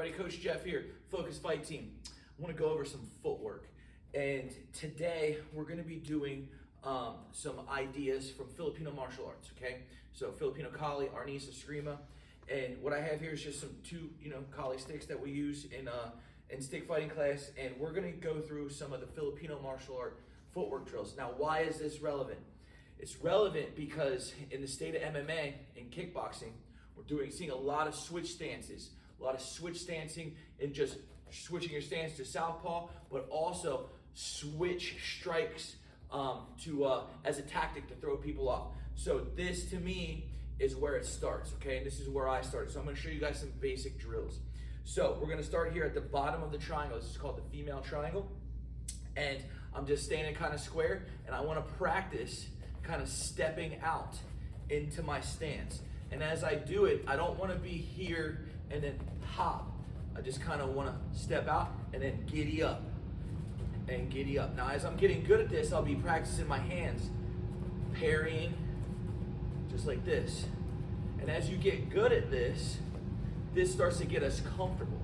everybody, Coach Jeff here, Focus Fight Team. I want to go over some footwork. And today we're going to be doing some ideas from Filipino Martial Arts, okay? So Filipino Kali, Arnis, Eskrima. And what I have here is just some two, Kali sticks that we use in stick fighting class. And we're going to go through some of the Filipino martial art footwork drills. Now, why is this relevant? It's relevant because in the state of MMA and kickboxing, we're seeing a lot of switch stances, a lot of switch stancing and just switching your stance to southpaw, but also switch strikes as a tactic to throw people off. So this to me is where it starts, okay? And this is where I started. So I'm gonna show you guys some basic drills. So we're gonna start here at the bottom of the triangle. This is called the female triangle. And I'm just standing kind of square, and I wanna practice kind of stepping out into my stance. And as I do it, I don't wanna be here and then hop. I just kind of wanna step out and then giddy up and giddy up. Now, as I'm getting good at this, I'll be practicing my hands, parrying, just like this. And as you get good at this, this starts to get us comfortable.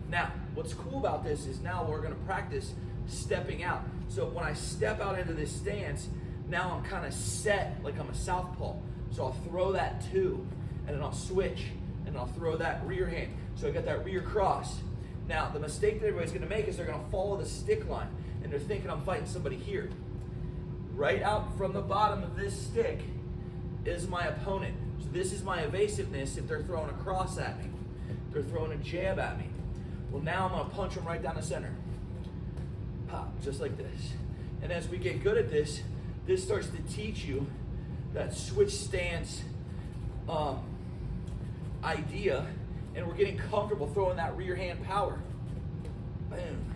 Now, what's cool about this is now we're gonna practice stepping out. So when I step out into this stance, now I'm kind of set like I'm a southpaw. So I'll throw that two, and then I'll switch, and I'll throw that rear hand. So I got that rear cross. Now, the mistake that everybody's gonna make is they're gonna follow the stick line, and they're thinking I'm fighting somebody here. Right out from the bottom of this stick is my opponent. So this is my evasiveness if they're throwing a cross at me. If they're throwing a jab at me. Well, now I'm gonna punch them right down the center. Pop, just like this. And as we get good at this, this starts to teach you that switch stance idea, and we're getting comfortable throwing that rear hand power. Boom.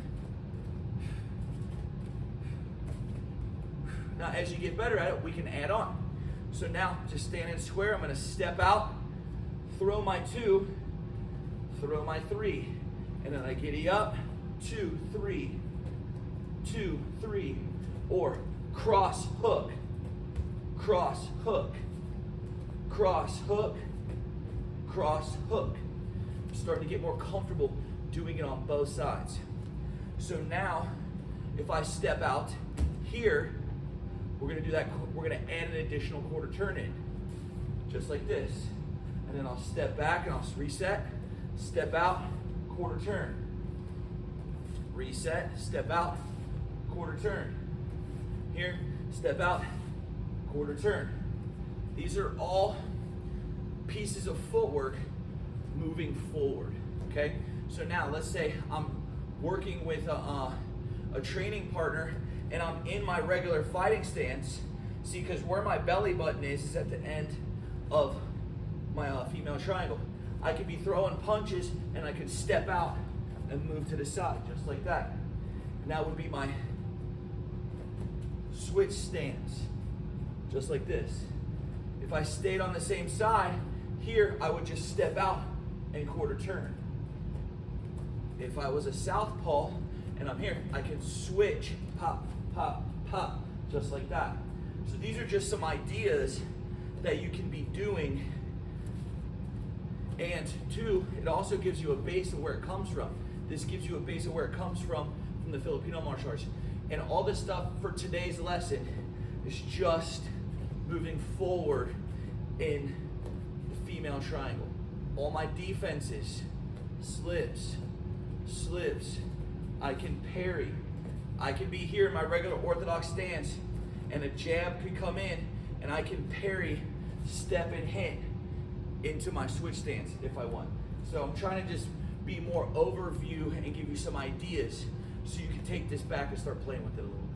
Now, as you get better at it, we can add on. So now, just standing square, I'm gonna step out, throw my two, throw my three, and then I giddy up, 2, 3, 2, 3, or cross hook, cross hook, cross hook, cross hook. I'm starting to get more comfortable doing it on both sides. So now, if I step out here, we're gonna do that, we're gonna add an additional quarter turn in, just like this. And then I'll step back and I'll reset, step out, quarter turn. Reset, step out, quarter turn. Here, step out, quarter turn. These are all pieces of footwork moving forward, okay? So now let's say I'm working with a training partner and I'm in my regular fighting stance. See, because where my belly button is at the end of my female triangle. I could be throwing punches and I could step out and move to the side, just like that. And that would be my switch stance, just like this. If I stayed on the same side, here I would just step out and quarter turn. If I was a southpaw and I'm here, I can switch, pop, pop, pop, just like that. So these are just some ideas that you can be doing. And two, it also gives you a base of where it comes from. This gives you a base of where it comes from the Filipino martial arts. And all this stuff for today's lesson is just moving forward in the female triangle. All my defenses, slips, slips. I can parry. I can be here in my regular orthodox stance and a jab could come in and I can parry, step and hit into my switch stance if I want. So I'm trying to just be more overview and give you some ideas so you can take this back and start playing with it a little bit.